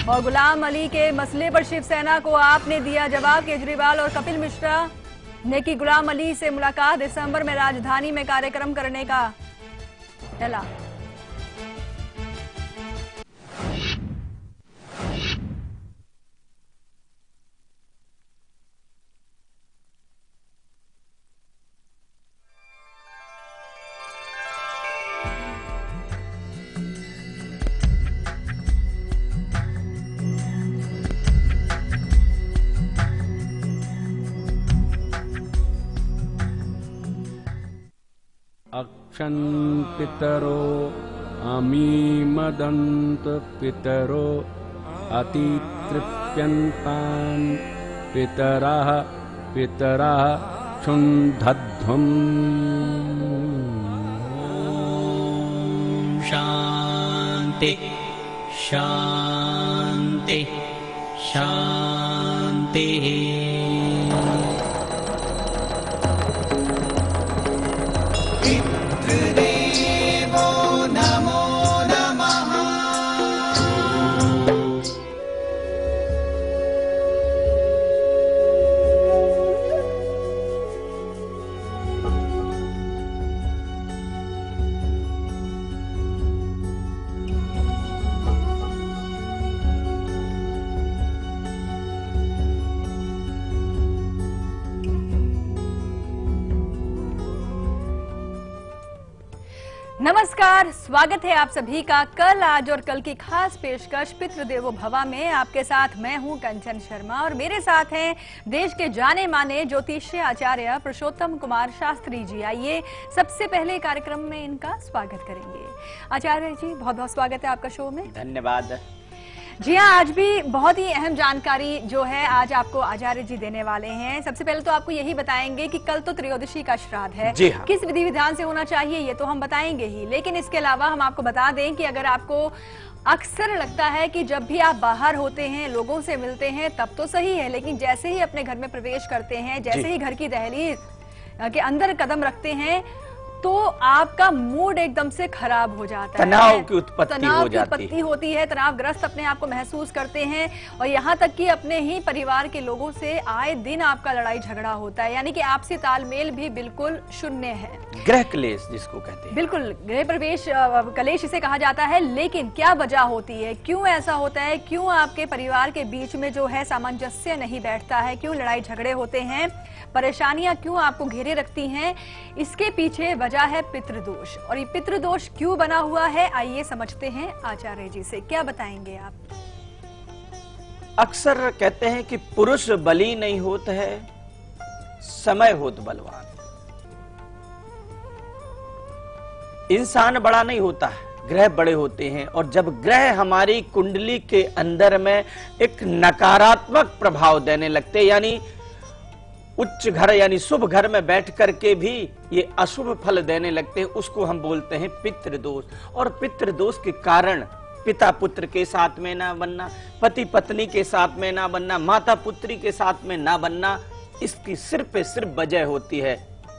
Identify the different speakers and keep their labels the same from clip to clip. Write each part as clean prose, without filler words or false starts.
Speaker 1: और गुलाम अली के मसले पर शिवसेना को आपने दिया जवाब। केजरीवाल और कपिल मिश्रा ने की गुलाम अली से मुलाकात। दिसंबर में राजधानी में कार्यक्रम करने का ऐलान।
Speaker 2: अक्षन् पितरो अमीमदन्त पितरो अतितृप्यन्तान् पितरः क्षुन्धध्वम्।
Speaker 3: शान्ति शान्ति शान्तिः। पितृदेवो नमो नमः।
Speaker 1: नमस्कार, स्वागत है आप सभी का कल, आज और कल की खास पेशकश पितृदेवो भवा में। आपके साथ मैं हूं कंचन शर्मा और मेरे साथ हैं देश के जाने माने ज्योतिषीय आचार्य पुरुषोत्तम कुमार शास्त्री जी। आइए सबसे पहले कार्यक्रम में इनका स्वागत करेंगे। आचार्य जी, बहुत बहुत स्वागत है आपका शो में।
Speaker 3: धन्यवाद।
Speaker 1: जी हाँ, आज भी बहुत ही अहम जानकारी जो है आज आपको आचार्य जी देने वाले हैं। सबसे पहले तो आपको यही बताएंगे कि कल तो त्रयोदशी का श्राद्ध है।
Speaker 3: जी हाँ।
Speaker 1: किस विधि विधान से होना चाहिए ये तो हम बताएंगे ही, लेकिन इसके अलावा हम आपको बता दें कि अगर आपको अक्सर लगता है कि जब भी आप बाहर होते हैं, लोगों से मिलते हैं, तब तो सही है, लेकिन जैसे ही अपने घर में प्रवेश करते हैं, जैसे ही घर की दहलीज के अंदर कदम रखते हैं, तो आपका मूड एकदम से खराब हो जाता है।
Speaker 3: तनाव की उत्पत्ति
Speaker 1: होती है, तनावग्रस्त अपने आप को महसूस करते हैं और यहाँ तक कि अपने ही परिवार के लोगों से आए दिन आपका लड़ाई झगड़ा होता है, यानी कि आपसी तालमेल भी बिल्कुल शून्य है।
Speaker 3: गृह क्लेश जिसको कहते हैं।
Speaker 1: बिल्कुल, गृह प्रवेश कलेश इसे कहा जाता है। लेकिन क्या वजह होती है, क्यों ऐसा होता है, क्यों आपके परिवार के बीच में जो है सामंजस्य नहीं बैठता है, क्यों लड़ाई झगड़े होते हैं, परेशानियां क्यों आपको घेरे रखती हैं, इसके पीछे वजह है पितृदोष। और ये पितृदोष क्यों बना हुआ है, आइए समझते हैं आचार्य जी से। क्या बताएंगे आप?
Speaker 3: अक्सर कहते हैं कि पुरुष बली नहीं होता है, समय होत बलवान। इंसान बड़ा नहीं होता है, ग्रह बड़े होते हैं। और जब ग्रह हमारी कुंडली के अंदर में एक नकारात्मक प्रभाव देने लगते, यानी उच्च घर यानी शुभ घर में बैठ करके भी ये अशुभ फल देने लगते हैं, उसको हम बोलते हैं पितृदोष। और पितृदोष के कारण पिता पुत्र के साथ में ना बनना, पति पत्नी के साथ में ना बनना, माता पुत्री के साथ में ना बनना, इसकी सिर्फ वजह होती है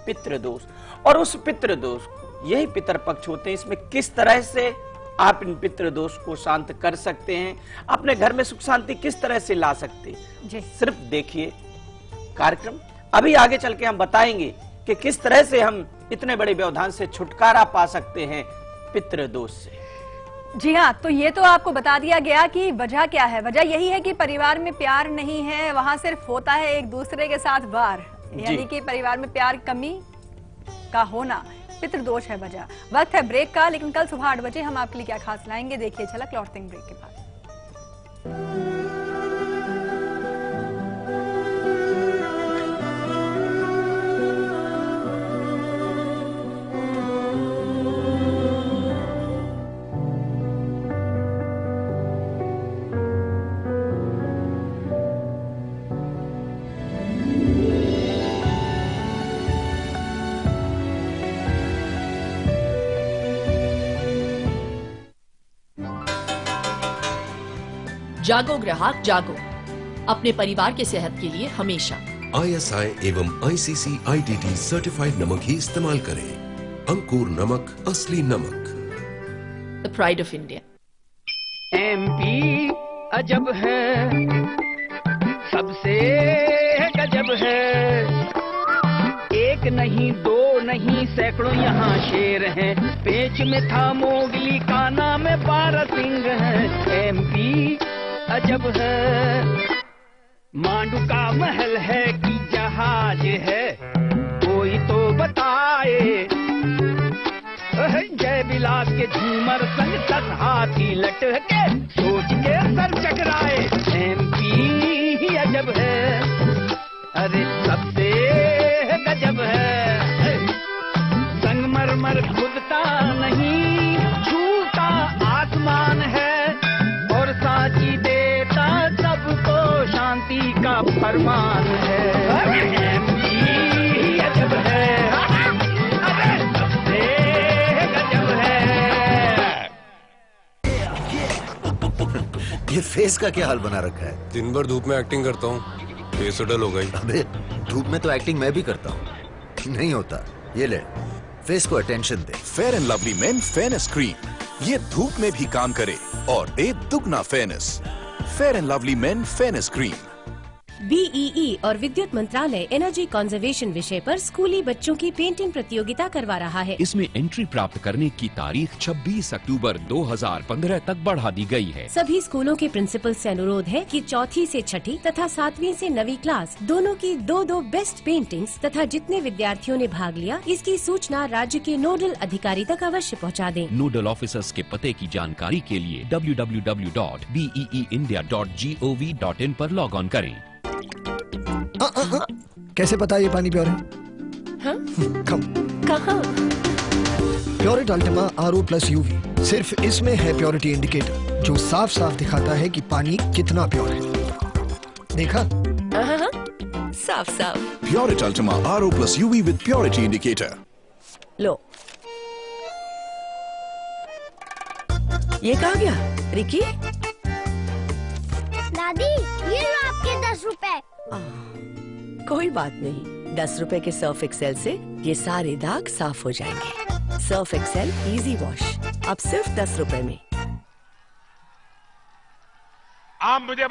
Speaker 3: पितृदोष। और उस पितृदोष यही पितृपक्ष होते हैं। इसमें किस तरह से आप इन पितृदोष को शांत कर सकते हैं, अपने घर में सुख शांति किस तरह से ला सकते हैं, सिर्फ देखिए कार्यक्रम। अभी आगे चल के हम बताएंगे कि किस तरह से हम इतने बड़े व्यवधान से छुटकारा पा सकते हैं पितृदोष से।
Speaker 1: जी हाँ, तो ये तो आपको बता दिया गया कि वजह क्या है। वजह यही है कि परिवार में प्यार नहीं है, वहां सिर्फ होता है एक दूसरे के साथ वार, यानी कि परिवार में प्यार कमी का होना, पितृदोष है वजह। वक्त है ब्रेक का, लेकिन कल सुबह 8 बजे हम आपके लिए क्या खास लाएंगे, देखिए झलक, लौटते हैं ब्रेक के बाद।
Speaker 4: जागो ग्राहक जागो, अपने परिवार के सेहत के लिए हमेशा
Speaker 5: ISI एवं ICC/ITT सर्टिफाइड नमक ही इस्तेमाल करें। अंकुर नमक, असली नमक।
Speaker 4: The pride of India.
Speaker 6: MP अजब है, सबसे गजब है। एक नहीं दो नहीं सैकड़ों यहाँ शेर हैं। पेच में था मोगली का नाम 12 सिंह है। एमपी अजब है, मांडू का महल है कि जहाज है, कोई तो बताए। जय विलास के झूमर संग 10 हाथी लटके, सोच के सर चकराए। एमपी अजब है, अरे सबसे गजब है। संगमरमर खुदता नहीं, छूता आसमान है, और साची देता सबको शांति का फरमान है। एमपी अजब है, अरे सबसे गजब है।
Speaker 7: ये फेस का क्या हाल बना रखा है?
Speaker 8: दिन भर धूप में एक्टिंग करता हूँ, फेस तो डल हो गई।
Speaker 7: अबे धूप में तो एक्टिंग मैं भी करता हूँ, नहीं होता। ये ले, फेस को attention they.
Speaker 9: Fair and Lovely main fairness cream, ये धूप में भी काम करे और दे दुगना fairness. Fair and Lovely main fairness cream.
Speaker 10: BEE और विद्युत मंत्रालय एनर्जी कंजर्वेशन विषय पर स्कूली बच्चों की पेंटिंग प्रतियोगिता करवा रहा है।
Speaker 11: इसमें एंट्री प्राप्त करने की तारीख 26 अक्टूबर 2015 तक बढ़ा दी गई है।
Speaker 10: सभी स्कूलों के प्रिंसिपल से अनुरोध है कि 4वीं से 6ठी तथा 7वीं से 9वीं क्लास दोनों की 2-2 बेस्ट पेंटिंग्स तथा जितने विद्यार्थियों ने भाग लिया इसकी सूचना राज्य के नोडल अधिकारी तक अवश्य पहुँचा दें।
Speaker 11: नोडल ऑफिसर्स के पते की जानकारी के लिए www.beeindia.gov.in पर लॉग ऑन करें।
Speaker 12: कैसे पता ये पानी प्योर है?
Speaker 10: हाँ?
Speaker 12: कहाँ? प्योरिट अल्टीमा RO+ UV, सिर्फ इसमें है प्योरिटी इंडिकेटर जो साफ साफ दिखाता है कि पानी कितना प्योर है। देखा?
Speaker 10: साफ साफ।
Speaker 9: Pureit Ultima RO+ UV with purity indicator.
Speaker 10: लो, ये कहाँ गया रिकी?
Speaker 13: दादी ये लो आपके 10 रुपए।
Speaker 14: कोई बात नहीं, 10 रुपए के सर्फ एक्सेल से ये सारे दाग साफ हो जाएंगे। सर्फ एक्सेल इजी वॉश अब सिर्फ 10 रुपए में।
Speaker 15: आप मुझे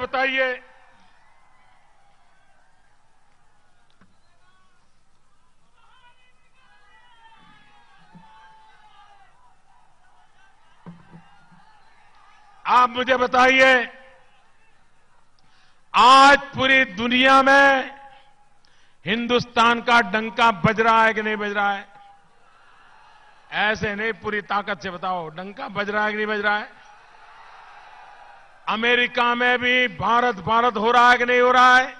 Speaker 15: बताइए, आज पूरी दुनिया में हिंदुस्तान का डंका बज रहा है कि नहीं बज रहा है? ऐसे नहीं, पूरी ताकत से बताओ, डंका बज रहा है कि नहीं बज रहा है? अमेरिका में भी भारत भारत हो रहा है कि नहीं हो रहा है?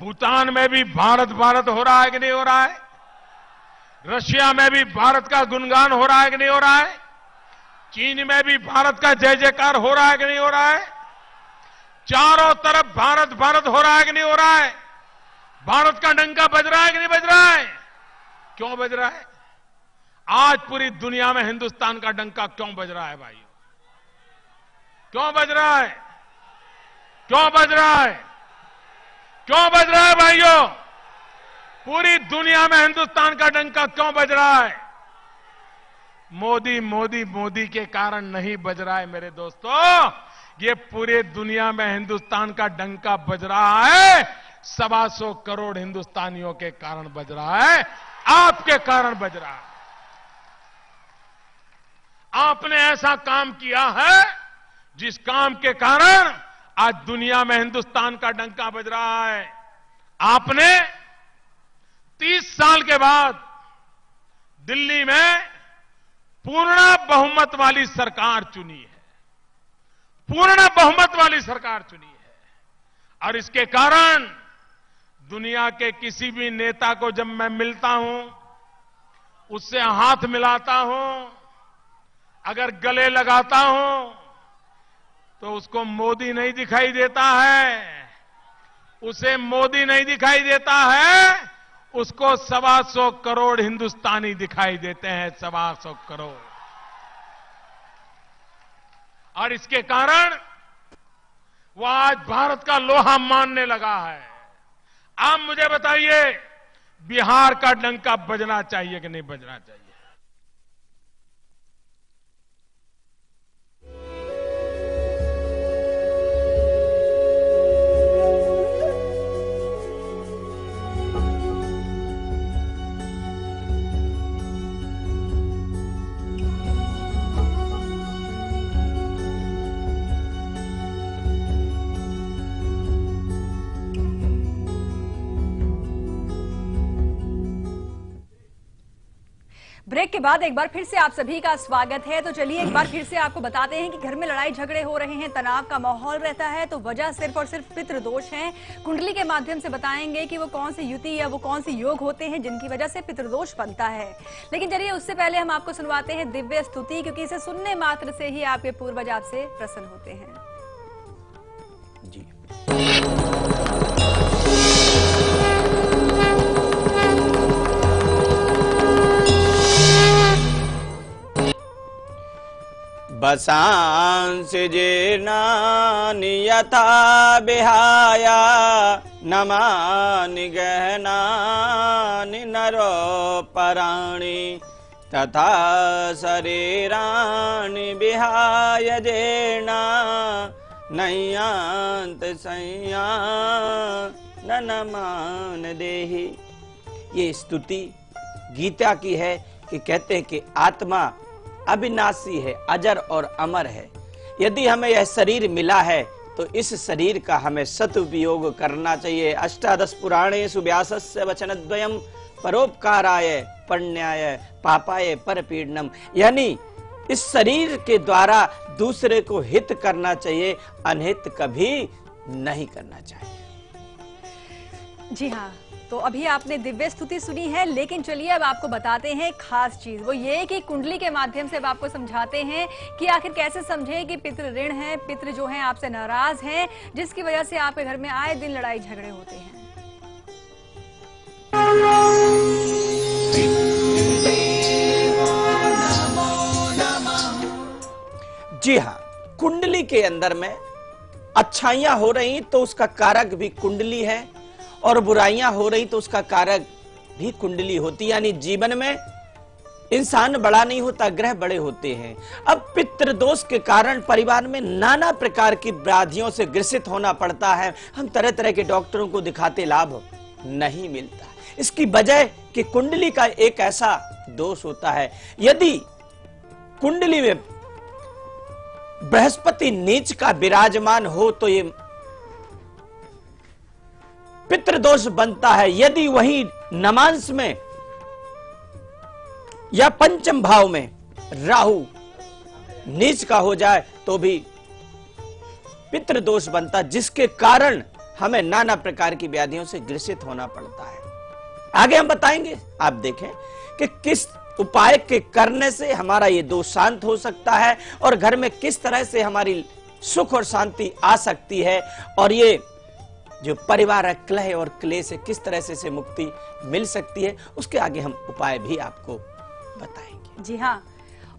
Speaker 15: भूटान में भी भारत भारत हो रहा है कि नहीं हो रहा है? रशिया में भी भारत का गुणगान हो रहा है कि नहीं हो रहा है? चीन में भी भारत का जय जयकार हो रहा है कि नहीं हो रहा है? चारों तरफ भारत भारत हो रहा है कि नहीं हो रहा है? भारत का डंका बज रहा है कि नहीं बज रहा है? क्यों बज रहा है? आज पूरी दुनिया में हिंदुस्तान का डंका क्यों बज रहा है भाइयों? क्यों बज रहा है? क्यों बज रहा है? क्यों बज रहा है भाइयों? पूरी दुनिया में हिंदुस्तान का डंका क्यों बज रहा है? मोदी मोदी मोदी के कारण नहीं बज रहा है मेरे दोस्तों, ये पूरे दुनिया में हिंदुस्तान का डंका बज रहा है 125 करोड़ हिंदुस्तानियों के कारण बज रहा है, आपके कारण बज रहा है। आपने ऐसा काम किया है जिस काम के कारण आज दुनिया में हिंदुस्तान का डंका बज रहा है। आपने 30 साल के बाद दिल्ली में पूर्ण बहुमत वाली सरकार चुनी है, पूर्ण बहुमत वाली सरकार चुनी है, और इसके कारण दुनिया के किसी भी नेता को जब मैं मिलता हूं, उससे हाथ मिलाता हूं, अगर गले लगाता हूं, तो उसको मोदी नहीं दिखाई देता है, उसे मोदी नहीं दिखाई देता है, उसको 125 करोड़ हिंदुस्तानी दिखाई देते हैं, 125 करोड़। और इसके कारण वो आज भारत का लोहा मानने लगा है। आप मुझे बताइए, बिहार का डंका बजना चाहिए कि नहीं बजना चाहिए?
Speaker 1: ब्रेक के बाद एक बार फिर से आप सभी का स्वागत है। तो चलिए एक बार फिर से आपको बताते हैं कि घर में लड़ाई झगड़े हो रहे हैं, तनाव का माहौल रहता है, तो वजह सिर्फ और सिर्फ पितृदोष है। कुंडली के माध्यम से बताएंगे कि वो कौन सी युति या वो कौन सी योग होते हैं जिनकी वजह से पितृदोष बनता है। लेकिन चलिए उससे पहले हम आपको सुनवाते हैं दिव्य स्तुति, क्योंकि इसे सुनने मात्र से ही आपके पूर्वज आपसे प्रसन्न होते हैं।
Speaker 3: जी बसांस जीर्णानि यथा विहाया नमानि गहनानि नरोपराणि तथा शरीराणि विहाय जीर्णा नयान्त संयान देहि। ये स्तुति गीता की है कि कहते हैं कि आत्मा अविनाशी है, अजर और अमर है। यदि हमें यह शरीर मिला है तो इस शरीर का हमें सदुपयोग करना चाहिए। अष्टादश पुराणेषु व्यासस्य वचनद्वयम् परोपकाराय पुण्याय पापाय परपीडनम, यानी इस शरीर के द्वारा दूसरे को हित करना चाहिए, अनहित कभी नहीं करना चाहिए।
Speaker 1: जी हाँ, तो अभी आपने दिव्य स्तुति सुनी है, लेकिन चलिए अब आपको बताते हैं खास चीज। वो ये कि कुंडली के माध्यम से अब आपको समझाते हैं कि आखिर कैसे समझे कि पितृ ऋण है, पितृ जो हैं आपसे नाराज हैं, जिसकी वजह से आपके घर में आए दिन लड़ाई झगड़े होते हैं।
Speaker 3: जी हाँ, कुंडली के अंदर में अच्छाइयां हो रही तो उसका कारक भी कुंडली है, और बुराइयां हो रही तो उसका कारक भी कुंडली होती। यानी जीवन में इंसान बड़ा नहीं होता, ग्रह बड़े होते हैं। अब पितृदोष के कारण परिवार में नाना प्रकार की व्याधियों से ग्रसित होना पड़ता है। हम तरह तरह के डॉक्टरों को दिखाते, लाभ नहीं मिलता। इसकी वजह कि कुंडली का एक ऐसा दोष होता है, यदि कुंडली में बृहस्पति नीच का विराजमान हो तो ये पितृदोष बनता है। यदि वही नमांश में या पंचम भाव में राहु नीच का हो जाए तो भी पितृदोष बनता, जिसके कारण हमें नाना प्रकार की व्याधियों से ग्रसित होना पड़ता है। आगे हम बताएंगे, आप देखें कि किस उपाय के करने से हमारा ये दोष शांत हो सकता है और घर में किस तरह से हमारी सुख और शांति आ सकती है, और ये जो परिवार है कलह और क्लेश से किस तरह से मुक्ति मिल सकती है, उसके आगे हम उपाय भी आपको बताएंगे।
Speaker 1: जी हाँ,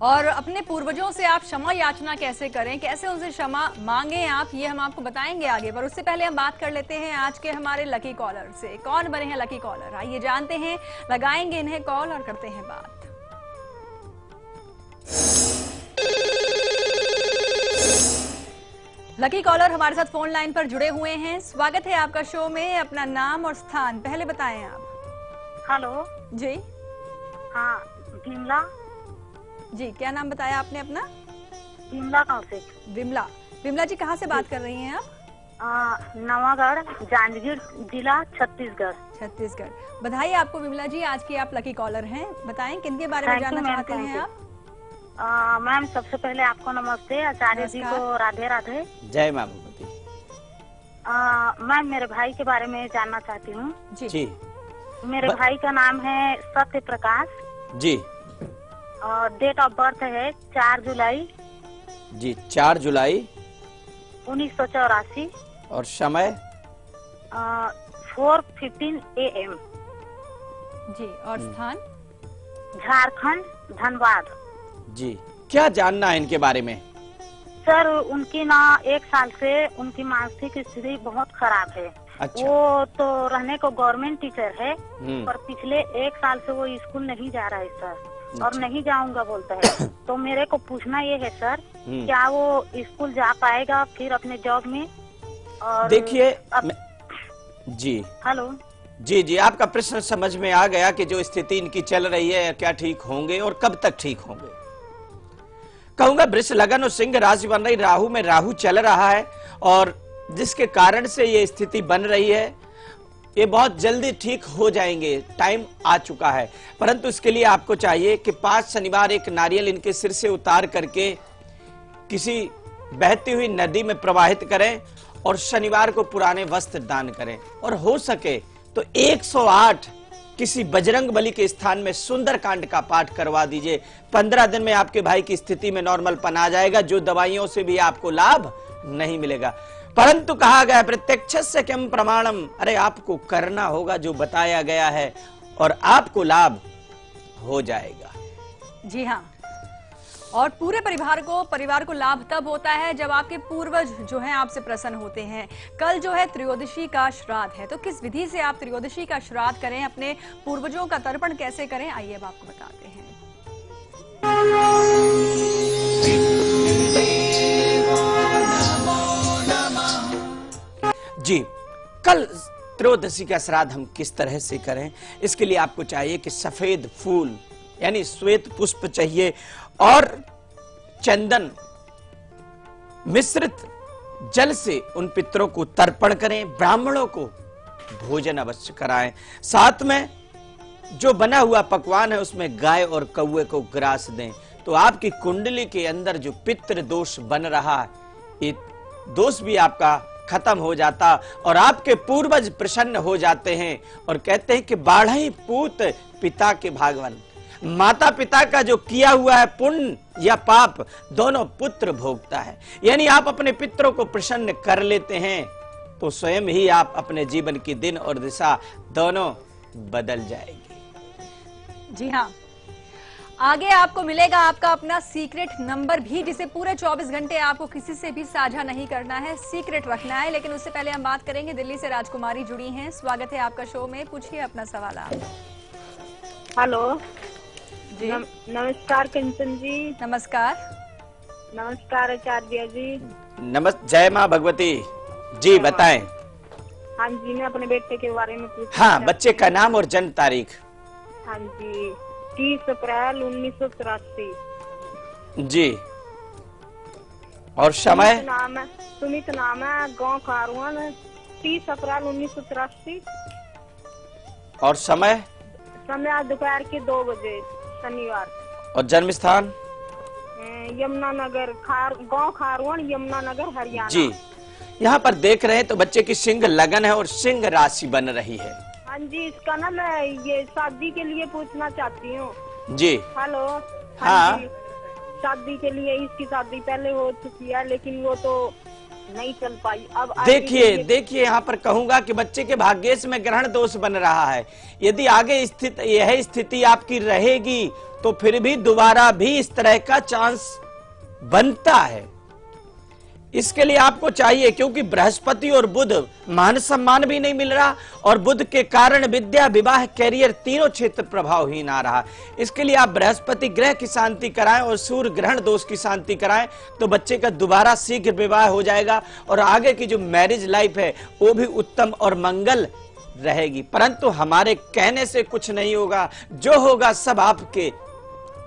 Speaker 1: और अपने पूर्वजों से आप क्षमा याचना कैसे करें, कैसे उनसे क्षमा मांगे आप, ये हम आपको बताएंगे आगे। पर उससे पहले हम बात कर लेते हैं आज के हमारे लकी कॉलर से। कौन बने हैं लकी कॉलर, आइए जानते हैं, लगाएंगे इन्हें कॉल और करते हैं बात। लकी कॉलर हमारे साथ फोन लाइन पर जुड़े हुए हैं। स्वागत है आपका शो में। अपना नाम और स्थान पहले बताएं आप।
Speaker 16: हेलो
Speaker 1: जी
Speaker 16: हाँ, विमला
Speaker 1: जी, क्या नाम बताया आपने अपना?
Speaker 16: विमला कौशिक।
Speaker 1: विमला, विमला जी कहाँ से बात कर रही हैं आप?
Speaker 16: नवागढ़, जांजगीर जिला, छत्तीसगढ़।
Speaker 1: छत्तीसगढ़, बधाई आपको विमला जी, आज की आप लकी कॉलर हैं। बताएं किनके बारे में जानना चाहते हैं आप?
Speaker 16: मैम सबसे पहले आपको नमस्ते, आचार्य जी को राधे राधे।
Speaker 3: जय मां भगवती।
Speaker 16: मैम मेरे भाई के बारे में जानना चाहती हूँ।
Speaker 3: जी।
Speaker 16: मेरे भाई का नाम है सत्य प्रकाश
Speaker 3: जी,
Speaker 16: और डेट ऑफ बर्थ है 4 जुलाई
Speaker 3: जी, 4 जुलाई
Speaker 16: 1984,
Speaker 3: और समय
Speaker 16: 4:15 AM
Speaker 1: जी, और स्थान
Speaker 16: झारखंड, धनबाद
Speaker 3: जी। क्या जानना है इनके बारे में?
Speaker 16: सर उनकी ना 1 साल से उनकी मानसिक स्थिति बहुत खराब है।
Speaker 3: अच्छा।
Speaker 16: वो तो रहने को गवर्नमेंट टीचर है,
Speaker 3: पर
Speaker 16: पिछले 1 साल से वो स्कूल नहीं जा रहा है सर, और नहीं जाऊंगा बोलता है। तो मेरे को पूछना ये है सर, क्या वो स्कूल जा पाएगा फिर अपने जॉब में? और
Speaker 3: देखिए जी,
Speaker 16: हेलो
Speaker 3: जी जी, आपका प्रश्न समझ में आ गया कि जो स्थिति इनकी चल रही है क्या ठीक होंगे और कब तक ठीक होंगे। कहूंगा वृष लगन और सिंह राशि बन रही, राहु में राहु चल रहा है, और जिसके कारण से ये स्थिति बन रही है। ये बहुत जल्दी ठीक हो जाएंगे, टाइम आ चुका है। परंतु इसके लिए आपको चाहिए कि 5 शनिवार एक नारियल इनके सिर से उतार करके किसी बहती हुई नदी में प्रवाहित करें और शनिवार को पुराने वस्त्र दान करें। और हो सके तो 108 किसी बजरंग बली के स्थान में सुंदरकांड का पाठ करवा दीजिए। 15 दिन में आपके भाई की स्थिति में नॉर्मलपन आ जाएगा, जो दवाइयों से भी आपको लाभ नहीं मिलेगा। परंतु कहा गया प्रत्यक्षस्य किम प्रमाणम, अरे आपको करना होगा जो बताया गया है और आपको लाभ हो जाएगा।
Speaker 1: जी हाँ, और पूरे परिवार को लाभ तब होता है जब आपके पूर्वज जो हैं आपसे प्रसन्न होते हैं। कल जो है त्रयोदशी का श्राद्ध है, तो किस विधि से आप त्रयोदशी का श्राद्ध करें, अपने पूर्वजों का तर्पण कैसे करें, आइए अब आपको बताते हैं।
Speaker 3: जी, कल त्रयोदशी का श्राद्ध हम किस तरह से करें, इसके लिए आपको चाहिए कि सफेद फूल यानी श्वेत पुष्प चाहिए और चंदन मिश्रित जल से उन पितरों को तर्पण करें। ब्राह्मणों को भोजन अवश्य कराएं। साथ में जो बना हुआ पकवान है उसमें गाय और कौवे को ग्रास दें, तो आपकी कुंडली के अंदर जो पितृ दोष बन रहा है, ये दोष भी आपका खत्म हो जाता और आपके पूर्वज प्रसन्न हो जाते हैं। और कहते हैं कि बाढ़ई पूत पिता के भागवन, माता पिता का जो किया हुआ है पुण्य या पाप दोनों पुत्र भोगता है। यानी आप अपने पितरों को प्रसन्न कर लेते हैं तो स्वयं ही आप अपने जीवन की दिन और दिशा दोनों बदल जाएगी।
Speaker 1: जी हाँ, आगे आपको मिलेगा आपका अपना सीक्रेट नंबर भी, जिसे पूरे 24 घंटे आपको किसी से भी साझा नहीं करना है, सीक्रेट रखना है। लेकिन उससे पहले हम बात करेंगे, दिल्ली से राजकुमारी जुड़ी हैं। स्वागत है आपका शो में, पूछिए अपना सवाल आप।
Speaker 16: हेलो
Speaker 1: जी
Speaker 16: नमस्कार कंचन जी।
Speaker 1: नमस्कार।
Speaker 16: नमस्कार आचार्य जी।
Speaker 3: जय माँ भगवती जी, बताएं।
Speaker 16: हाँ जी, मैं अपने बेटे के बारे में पूछ।
Speaker 3: हाँ, बच्चे का नाम और जन्म तारीख।
Speaker 16: हाँ जी, 30 अप्रैल 1983।
Speaker 3: जी, और समय?
Speaker 16: सुमित नाम है, गाँव खारवन, 30 अप्रैल 1983।
Speaker 3: और समय?
Speaker 16: समय दोपहर के 2 बजे, शनिवार।
Speaker 3: और जन्म स्थान?
Speaker 16: यमुनानगर, गाँव खारवन, यमुनानगर, हरियाणा।
Speaker 3: जी, यहाँ पर देख रहे हैं तो बच्चे की सिंह लगन है और सिंह राशि बन रही है।
Speaker 16: हाँ जी, इसका ना मैं ये शादी के लिए पूछना चाहती हूँ।
Speaker 3: जी
Speaker 16: हेलो।
Speaker 3: हाँ
Speaker 16: जी, शादी के लिए, इसकी शादी पहले हो चुकी है लेकिन वो तो नहीं चल पाई। अब
Speaker 3: देखिए यहाँ पर कहूंगा कि बच्चे के भाग्येश में ग्रहण दोष बन रहा है। यदि आगे यह स्थिति आपकी रहेगी तो फिर भी दोबारा भी इस तरह का चांस बनता है। इसके लिए आपको चाहिए, क्योंकि बृहस्पति और बुध मान सम्मान भी नहीं मिल रहा और बुध के कारण विद्या, विवाह, कैरियर तीनों क्षेत्र प्रभावहीन आ रहा। इसके लिए आप बृहस्पति ग्रह की शांति कराएं और सूर्य ग्रहण दोष की शांति कराएं तो बच्चे का दोबारा शीघ्र विवाह हो जाएगा और आगे की जो मैरिज लाइफ है वो भी उत्तम और मंगल रहेगी। परंतु हमारे कहने से कुछ नहीं होगा, जो होगा सब आपके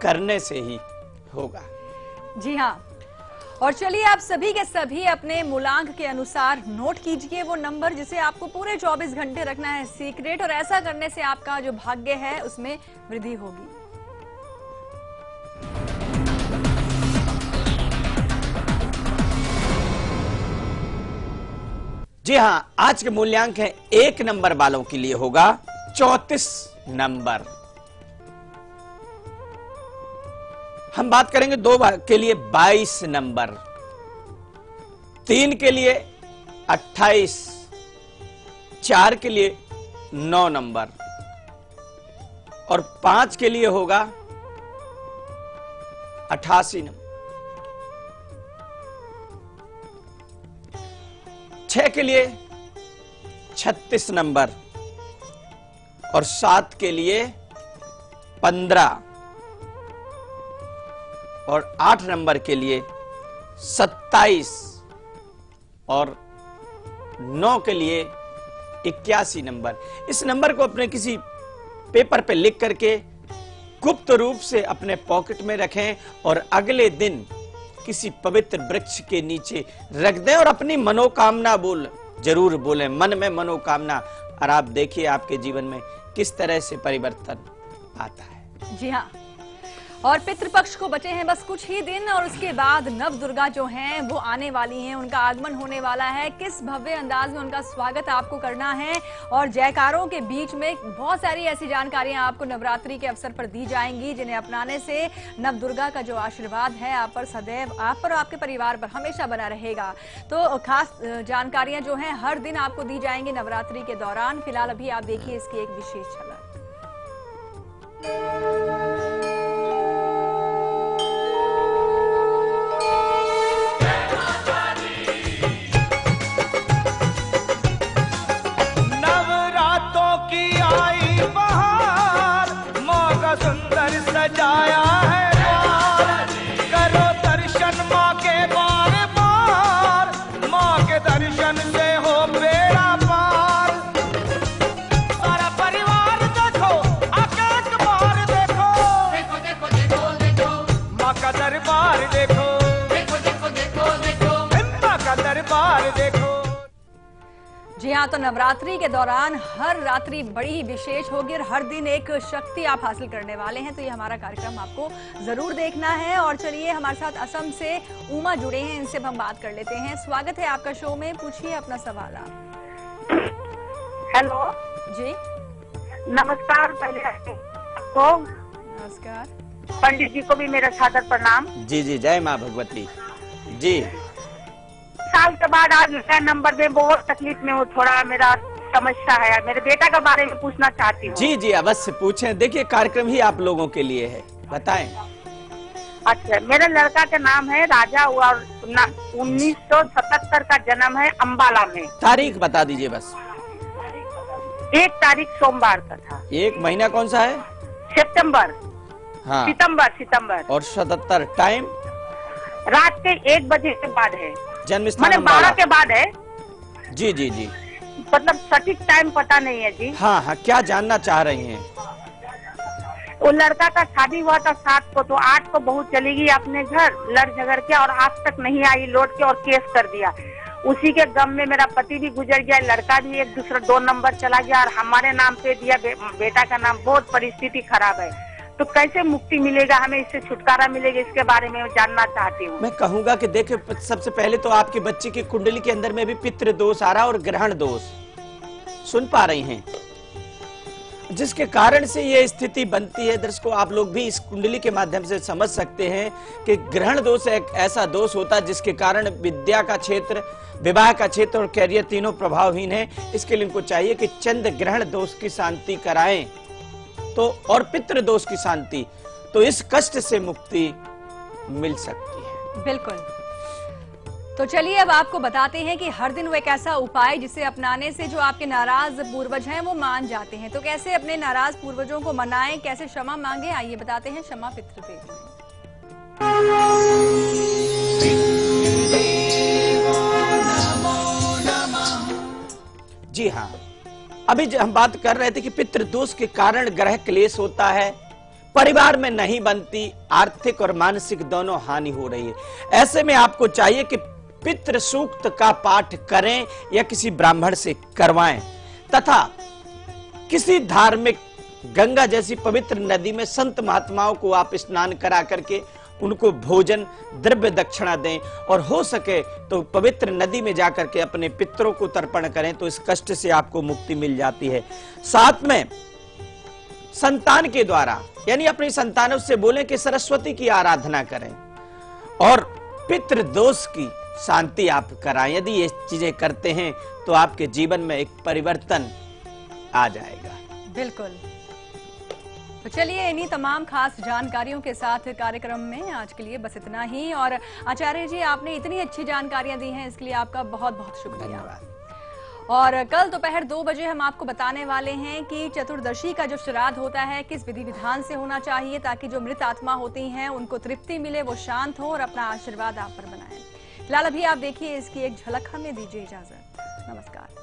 Speaker 3: करने से ही होगा।
Speaker 1: जी हाँ, और चलिए आप सभी के सभी अपने मूलांक के अनुसार नोट कीजिए वो नंबर जिसे आपको पूरे 24 घंटे रखना है सीक्रेट, और ऐसा करने से आपका जो भाग्य है उसमें वृद्धि होगी।
Speaker 3: जी हाँ, आज के मूल्यांक है 1 नंबर वालों के लिए होगा 34 नंबर। हम बात करेंगे 2 के लिए 22 नंबर, 3 के लिए 28, 4 के लिए 9 नंबर और 5 के लिए होगा 88 नंबर। 6 के लिए 36 नंबर और 7 के लिए 15 और 8 नंबर के लिए 27 और 9 के लिए 81 नंबर। इस नंबर को अपने किसी पेपर पे लिख करके गुप्त रूप से अपने पॉकेट में रखें और अगले दिन किसी पवित्र वृक्ष के नीचे रख दें और अपनी मनोकामना जरूर बोलें। मन में मनोकामना और आप देखिए आपके जीवन में किस तरह से परिवर्तन आता है।
Speaker 1: जी हाँ, और पितृपक्ष को बचे हैं बस कुछ ही दिन और उसके बाद नव दुर्गा जो हैं वो आने वाली हैं, उनका आगमन होने वाला है। किस भव्य अंदाज में उनका स्वागत आपको करना है और जयकारों के बीच में बहुत सारी ऐसी जानकारियां आपको नवरात्रि के अवसर पर दी जाएंगी जिन्हें अपनाने से नव दुर्गा का जो आशीर्वाद है आप पर सदैव, आप पर और आपके परिवार पर हमेशा बना रहेगा। तो खास जानकारियां जो हैं हर दिन आपको दी जाएंगी नवरात्रि के दौरान। फिलहाल अभी आप देखिए इसकी एक विशेष झलक।
Speaker 17: सजाया है द्वार, करो दर्शन माँ के बार बार, माँ के दर्शन से हो बेड़ा पार। सारा परिवार देखो, आके एक बार देखो, देखो देखो देखो देखो माँ का दरबार देखो, देखो देखो देखो देखो माँ का दरबार देखो।
Speaker 1: जी हाँ, तो नवरात्रि के दौरान हर रात्रि बड़ी ही विशेष होगी और हर दिन एक शक्ति आप हासिल करने वाले हैं। तो ये हमारा कार्यक्रम आपको जरूर देखना है। और चलिए हमारे साथ असम से उमा जुड़े हैं, इनसे हम बात कर लेते हैं। स्वागत है आपका शो में, पूछिए अपना सवाल आप।
Speaker 16: हेलो
Speaker 1: जी
Speaker 16: नमस्कार। पहले आपको
Speaker 1: नमस्कार,
Speaker 16: पंडित जी को भी मेरा सादर प्रणाम।
Speaker 3: जी जी, जय माँ भगवती जी।
Speaker 16: साल के बाद आज नया नंबर में बहुत तकलीफ में हूँ, थोड़ा मेरा समस्या है, मेरे बेटा के बारे में पूछना चाहती हूँ।
Speaker 3: जी जी, अवश्य पूछें। देखिए कार्यक्रम ही आप लोगों के लिए है, बताएं।
Speaker 16: अच्छा, मेरे लड़का का नाम है राजा और 1977 का जन्म है अम्बाला में।
Speaker 3: तारीख बता दीजिए बस।
Speaker 16: 1 तारीख सोमवार का था।
Speaker 3: 1 महीना कौन सा है?
Speaker 16: सितंबर।
Speaker 3: हाँ,
Speaker 16: सितंबर।
Speaker 3: और 77 टाइम
Speaker 16: रात के 1 बजे के बाद है।
Speaker 3: जन्म स्थान
Speaker 16: 12 के बाद है।
Speaker 3: जी जी जी,
Speaker 16: मतलब सटीक टाइम पता नहीं है जी।
Speaker 3: हाँ हाँ, क्या जानना चाह रही हैं?
Speaker 16: वो लड़का का शादी हुआ था 7 को, तो 8 को बहू चली गई अपने घर, लड़ झगड़ के और आज तक नहीं आई लौट के और केस कर दिया। उसी के गम में मेरा पति भी गुजर गया, लड़का भी एक दूसरा 2 नंबर चला गया और हमारे नाम पे दिया बेटा का नाम। बहुत परिस्थिति खराब है, तो कैसे मुक्ति मिलेगा, हमें इससे छुटकारा मिलेगा, इसके बारे में जानना चाहती हूँ।
Speaker 3: मैं कहूंगा कि देखिए, सबसे पहले तो आपके बच्चे की कुंडली के अंदर में भी पितृ दोष आ रहा और ग्रहण दोष, सुन पा रही हैं, जिसके कारण से ये स्थिति बनती है। दर्शकों, आप लोग भी इस कुंडली के माध्यम से समझ सकते हैं कि ग्रहण दोष एक ऐसा दोष होता है जिसके कारण विद्या का क्षेत्र, विवाह का क्षेत्र और कैरियर तीनों प्रभावहीन है। इसके लिए इनको चाहिए कि चंद्र ग्रहण दोष की शांति कराएं तो, और पितृ दोष की शांति, तो इस कष्ट से मुक्ति मिल सकती है।
Speaker 1: बिल्कुल। तो चलिए अब आपको बताते हैं कि हर दिन वो एक ऐसा उपाय जिसे अपनाने से जो आपके नाराज पूर्वज हैं वो मान जाते हैं। तो कैसे अपने नाराज पूर्वजों को मनाएं, कैसे क्षमा मांगे, आइए बताते हैं क्षमा पितृदेव में।
Speaker 3: जी हाँ, अभी हम बात कर रहे थे कि पितृदोष के कारण ग्रह क्लेश होता है, परिवार में नहीं बनती, आर्थिक और मानसिक दोनों हानि हो रही है। ऐसे में आपको चाहिए कि पितृ सूक्त का पाठ करें या किसी ब्राह्मण से करवाएं तथा किसी धार्मिक गंगा जैसी पवित्र नदी में संत महात्माओं को आप स्नान करा करके उनको भोजन द्रव्य दक्षिणा दें और हो सके तो पवित्र नदी में जाकर के अपने पितरों को तर्पण करें, तो इस कष्ट से आपको मुक्ति मिल जाती है। साथ में संतान के द्वारा, यानी अपनी संतानों से बोलें कि सरस्वती की आराधना करें और पितृ दोष की शांति आप कराएं। यदि ये चीजें करते हैं तो आपके जीवन में एक परिवर्तन आ जाएगा।
Speaker 1: बिल्कुल। तो चलिए इन्हीं तमाम खास जानकारियों के साथ कार्यक्रम में आज के लिए बस इतना ही। और आचार्य जी, आपने इतनी अच्छी जानकारियां दी हैं, इसके लिए आपका बहुत बहुत शुक्रिया। और कल दोपहर 2 बजे हम आपको बताने वाले हैं कि चतुर्दशी का जो श्राद्ध होता है किस विधि विधान से होना चाहिए ताकि जो मृत आत्मा होती हैं उनको तृप्ति मिले, वो शांत हो और अपना आशीर्वाद आप पर बनाएं। फिलहाल अभी आप देखिए इसकी एक झलक, हमें दीजिए इजाजत। नमस्कार।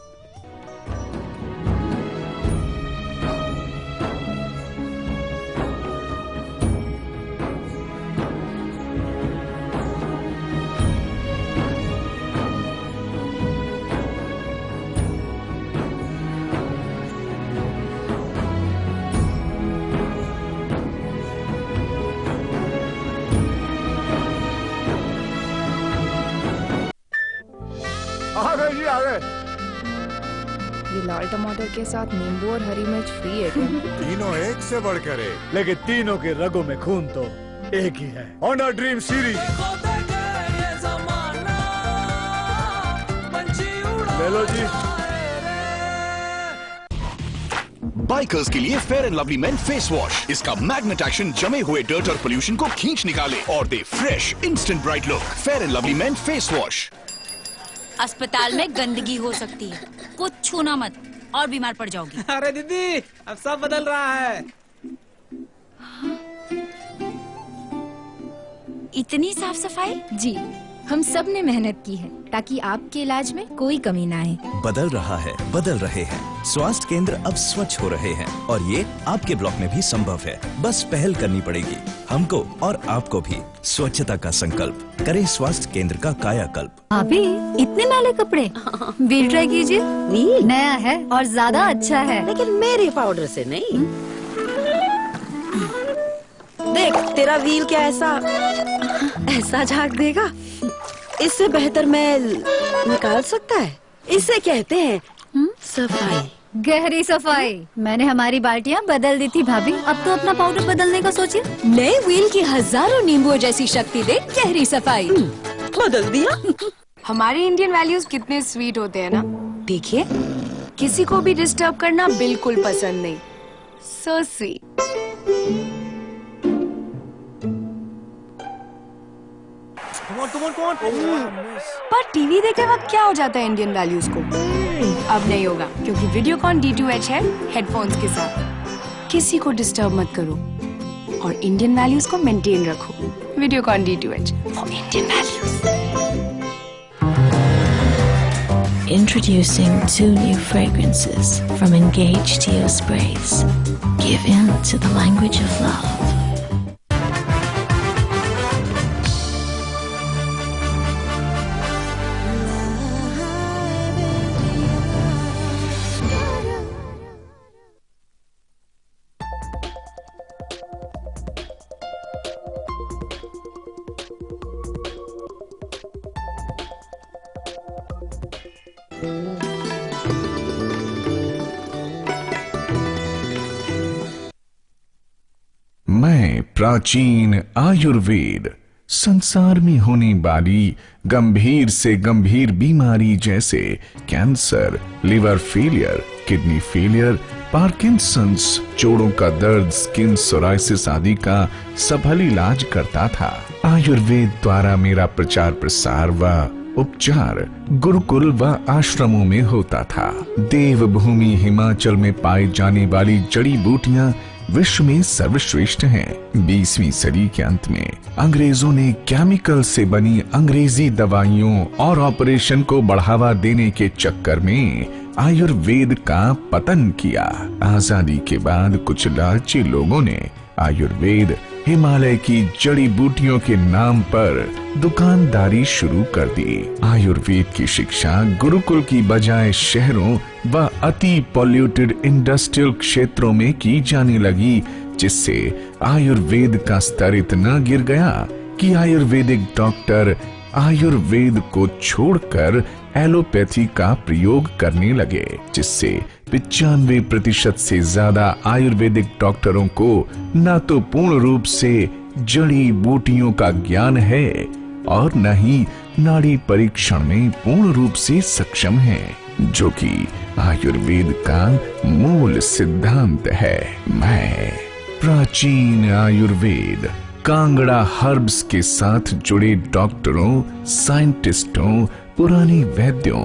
Speaker 18: आ गए।
Speaker 19: ये लाल टमाटर के साथ नींबू और हरी मिर्च फ्री है क्या?
Speaker 18: तीनों एक से बढ़कर एक, लेकिन तीनों के रगों में खून तो एक ही है। ऑनर ड्रीम सीरीज ले लो जी।
Speaker 9: बाइकर्स के लिए Fair and Lovely men face wash. इसका मैग्नेट एक्शन जमे हुए डर्ट और पोल्यूशन को खींच निकाले और दे fresh instant bright look. Fair and Lovely men face wash.
Speaker 20: अस्पताल में गंदगी हो सकती है, कुछ छूना मत और बीमार पड़ जाओगी।
Speaker 21: अरे दीदी, अब सब बदल रहा है।
Speaker 20: इतनी साफ सफाई?
Speaker 19: जी, हम सब ने मेहनत की है ताकि आपके इलाज में कोई कमी ना आए।
Speaker 22: बदल रहा है, बदल रहे हैं। स्वास्थ्य केंद्र अब स्वच्छ हो रहे हैं और ये आपके ब्लॉक में भी संभव है। बस पहल करनी पड़ेगी हमको और आपको भी। स्वच्छता का संकल्प करें, स्वास्थ्य केंद्र का कायाकल्प।
Speaker 23: अभी इतने मैले कपड़े व्हील ट्राई कीजिए। व्हील नया है और ज्यादा अच्छा है,
Speaker 14: लेकिन मेरे पाउडर से नहीं। देख, तेरा व्हील क्या ऐसा झाग देगा। इससे बेहतर मैल निकाल सकता है। इसे कहते हैं सफाई,
Speaker 23: गहरी सफाई। मैंने हमारी बाल्टियाँ बदल दी थी भाभी, अब तो अपना पाउडर बदलने का सोचिए।
Speaker 20: नए व्हील की हजारों नींबुओं जैसी शक्ति दे गहरी सफाई।
Speaker 14: बदल दिया।
Speaker 19: हमारे इंडियन वैल्यूज कितने स्वीट होते हैं ना।
Speaker 20: देखिए,
Speaker 19: किसी को भी डिस्टर्ब करना बिल्कुल पसंद नहीं। So sweet. पर टीवी देखते वक्त क्या हो जाता है इंडियन वैल्यूज को? अब नहीं होगा, क्योंकि वीडियोकॉन D2H है हेडफोन्स के साथ। किसी को डिस्टर्ब मत करो और इंडियन वैल्यूज को मेंटेन रखो। Videocon D2H for Indian values.
Speaker 24: Introducing 2 new fragrances from Engage Teo Sprays. Give in to the language of love.
Speaker 25: मैं प्राचीन आयुर्वेद संसार में होने वाली गंभीर से गंभीर बीमारी जैसे cancer, liver failure, kidney failure, Parkinson's, जोड़ों का दर्द, स्किन सोराइसिस आदि का सफल इलाज करता था। आयुर्वेद द्वारा मेरा प्रचार प्रसार व उपचार गुरुकुल व आश्रमों में होता था। देवभूमि हिमाचल में पाई जाने वाली जड़ी बूटियां विश्व में सर्वश्रेष्ठ हैं। 20वीं सदी के अंत में अंग्रेजों ने केमिकल से बनी अंग्रेजी दवाइयों और ऑपरेशन को बढ़ावा देने के चक्कर में आयुर्वेद का पतन किया। आजादी के बाद कुछ लालची लोगों ने आयुर्वेद हिमालय की जड़ी बूटियों के नाम पर दुकानदारी शुरू कर दी। आयुर्वेद की शिक्षा गुरुकुल की बजाय शहरों व अति पॉल्यूटेड इंडस्ट्रियल क्षेत्रों में की जाने लगी, जिससे आयुर्वेद का स्तर इतना गिर गया कि आयुर्वेदिक डॉक्टर आयुर्वेद को छोड़कर एलोपैथी का प्रयोग करने लगे, जिससे 95% से ज्यादा आयुर्वेदिक डॉक्टरों को न तो पूर्ण रूप से जड़ी बूटियों का ज्ञान है और न ही नाड़ी परीक्षण में पूर्ण रूप से सक्षम है, जो कि आयुर्वेद का मूल सिद्धांत है। मैं प्राचीन आयुर्वेद कांगड़ा हर्ब्स के साथ जुड़े डॉक्टरों, साइंटिस्टों, पुरानी वैद्यों,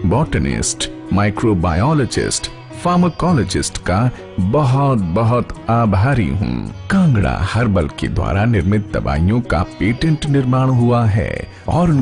Speaker 25: बॉटनिस्ट, माइक्रोबायोलॉजिस्ट, फार्माकोलॉजिस्ट का बहुत बहुत आभारी हूँ। कांगड़ा हर्बल के द्वारा निर्मित दवाइयों का पेटेंट निर्माण हुआ है और उन